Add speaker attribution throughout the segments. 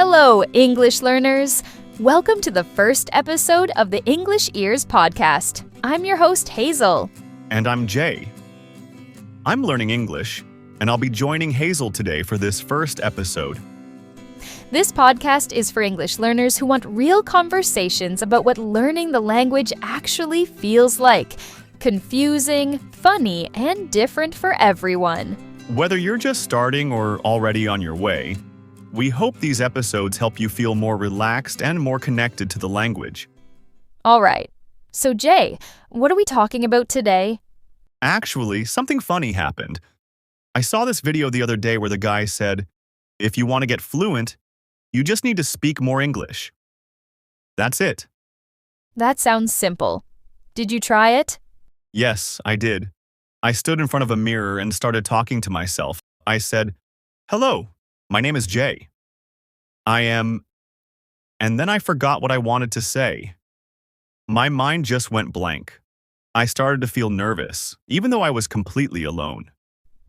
Speaker 1: Hello, English learners! Welcome to the first episode of the English Ears podcast. I'm your host, Hazel.
Speaker 2: And I'm Jay. I'm learning English, and I'll be joining Hazel today for this first episode.
Speaker 1: This podcast is for English learners who want real conversations about what learning the language actually feels like. Confusing, funny, and different for everyone.
Speaker 2: Whether you're just starting or already on your way, we hope these episodes help you feel more relaxed and more connected to the language.
Speaker 1: All right. So, Jay, what are we talking about today?
Speaker 2: Actually, something funny happened. I saw this video the other day where the guy said, if you want to get fluent, you just need to speak more English. That's it.
Speaker 1: That sounds simple. Did you try it?
Speaker 2: Yes, I did. I stood in front of a mirror and started talking to myself. I said, "Hello, my name is Jay. I am..." And then I forgot what I wanted to say. My mind just went blank. I started to feel nervous, even though I was completely alone.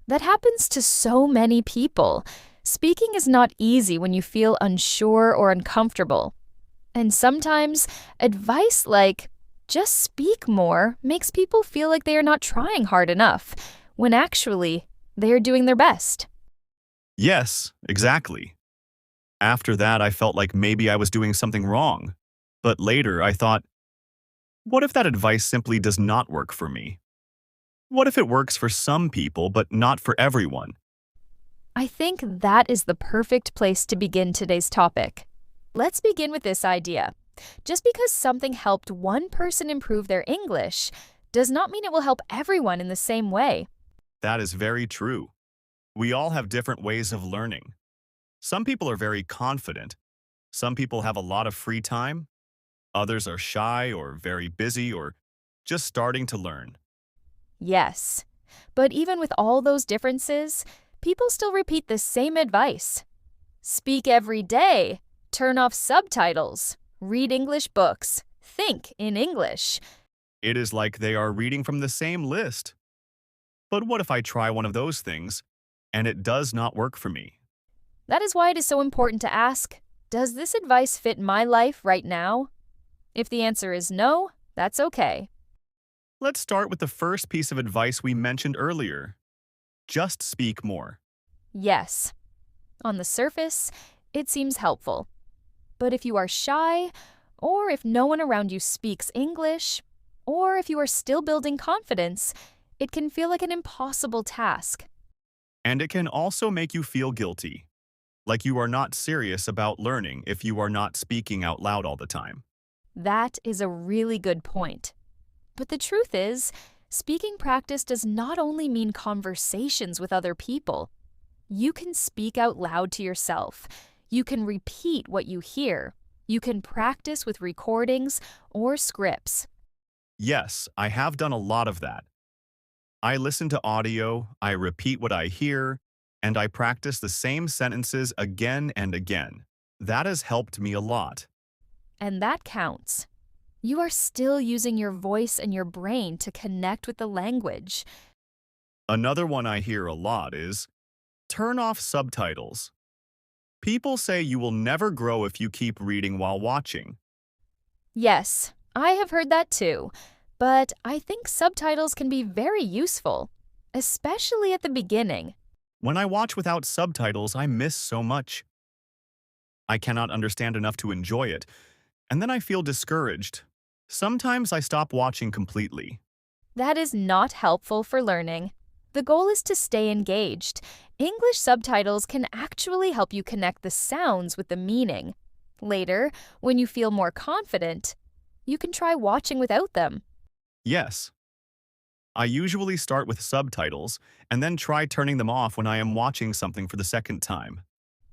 Speaker 1: That happens to so many people. Speaking is not easy when you feel unsure or uncomfortable. And sometimes, advice like, just speak more, makes people feel like they are not trying hard enough, when actually, they are doing their best.
Speaker 2: Yes, exactly. After that, I felt like maybe I was doing something wrong. But later, I thought, what if that advice simply does not work for me? What if it works for some people, but not for everyone?
Speaker 1: I think that is the perfect place to begin today's topic. Let's begin with this idea. Just because something helped one person improve their English does not mean it will help everyone in the same way.
Speaker 2: That is very true. We all have different ways of learning. Some people are very confident. Some people have a lot of free time. Others are shy or very busy or just starting to learn.
Speaker 1: Yes, but even with all those differences, people still repeat the same advice. Speak every day, turn off subtitles, read English books, think in English.
Speaker 2: It is like they are reading from the same list. But what if I try one of those things and it does not work for me?
Speaker 1: That is why it is so important to ask, does this advice fit my life right now? If the answer is no, that's okay.
Speaker 2: Let's start with the first piece of advice we mentioned earlier. Just speak more.
Speaker 1: Yes. On the surface, it seems helpful. But if you are shy, or if no one around you speaks English, or if you are still building confidence, it can feel like an impossible task.
Speaker 2: And it can also make you feel guilty, like you are not serious about learning if you are not speaking out loud all the time.
Speaker 1: That is a really good point. But the truth is, speaking practice does not only mean conversations with other people. You can speak out loud to yourself. You can repeat what you hear. You can practice with recordings or scripts.
Speaker 2: Yes, I have done a lot of that. I listen to audio, I repeat what I hear, and I practice the same sentences again and again. That has helped me a lot.
Speaker 1: And that counts. You are still using your voice and your brain to connect with the language.
Speaker 2: Another one I hear a lot is, turn off subtitles. People say you will never grow if you keep reading while watching.
Speaker 1: Yes, I have heard that too. But I think subtitles can be very useful, especially at the beginning.
Speaker 2: When I watch without subtitles, I miss so much. I cannot understand enough to enjoy it, and then I feel discouraged. Sometimes I stop watching completely.
Speaker 1: That is not helpful for learning. The goal is to stay engaged. English subtitles can actually help you connect the sounds with the meaning. Later, when you feel more confident, you can try watching without them.
Speaker 2: Yes. I usually start with subtitles and then try turning them off when I am watching something for the second time.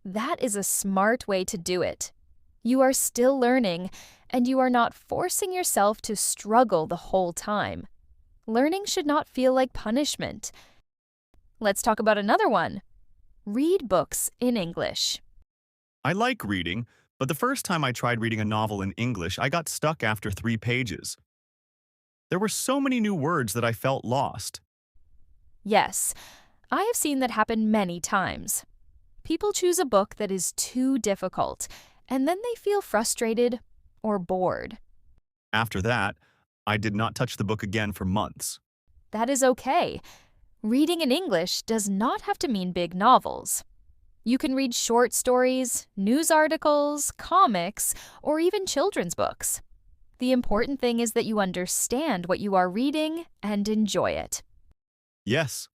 Speaker 1: That is a smart way to do it. You are still learning, and you are not forcing yourself to struggle the whole time. Learning should not feel like punishment. Let's talk about another one. Read books in English.
Speaker 2: I like reading, but the first time I tried reading a novel in English, I got stuck after 3 pages. There were so many new words that I felt lost.
Speaker 1: Yes, I have seen that happen many times. People choose a book that is too difficult, and then they feel frustrated or bored.
Speaker 2: After that, I did not touch the book again for months.
Speaker 1: That is okay. Reading in English does not have to mean big novels. You can read short stories, news articles, comics, or even children's books. The important thing is that you understand what you are reading and enjoy it.
Speaker 2: Yes.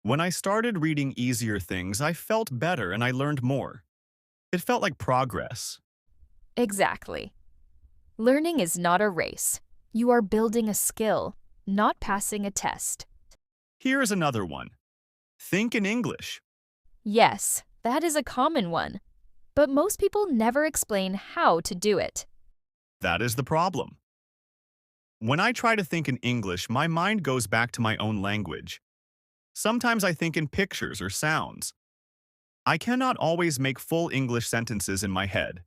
Speaker 2: When I started reading easier things, I felt better and I learned more. It felt like progress.
Speaker 1: Exactly. Learning is not a race. You are building a skill, not passing a test.
Speaker 2: Here is another one. Think in English.
Speaker 1: Yes, that is a common one, but most people never explain how to do it.
Speaker 2: That is the problem. When I try to think in English, my mind goes back to my own language. Sometimes I think in pictures or sounds. I cannot always make full English sentences in my head.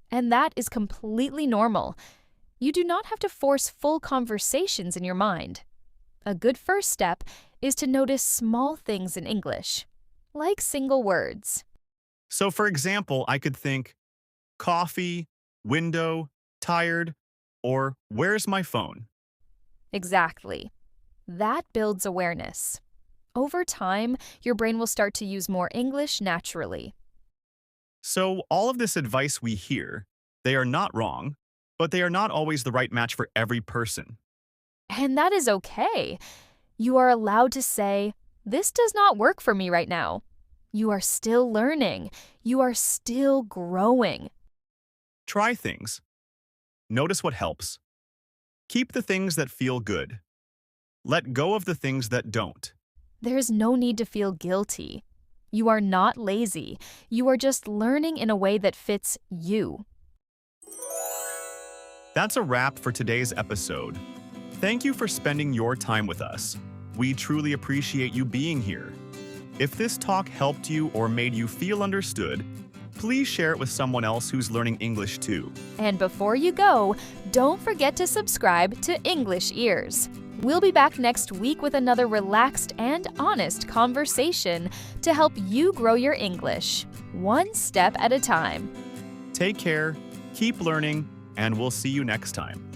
Speaker 1: And that is completely normal. You do not have to force full conversations in your mind. A good first step is to notice small things in English, like single words.
Speaker 2: So for example, I could think, coffee, window, tired, or where's my phone?
Speaker 1: Exactly. That builds awareness. Over time, your brain will start to use more English naturally.
Speaker 2: So all of this advice we hear, they are not wrong, but they are not always the right match for every person.
Speaker 1: And that is okay. You are allowed to say, "This does not work for me right now." You are still learning. You are still growing.
Speaker 2: Try things. Notice what helps. Keep the things that feel good. Let go of the things that don't.
Speaker 1: There is no need to feel guilty. You are not lazy. You are just learning in a way that fits you.
Speaker 2: That's a wrap for today's episode. Thank you for spending your time with us. We truly appreciate you being here. If this talk helped you or made you feel understood, please share it with someone else who's learning English too.
Speaker 1: And before you go, don't forget to subscribe to English Ears. We'll be back next week with another relaxed and honest conversation to help you grow your English, one step at a time.
Speaker 2: Take care, keep learning, and we'll see you next time.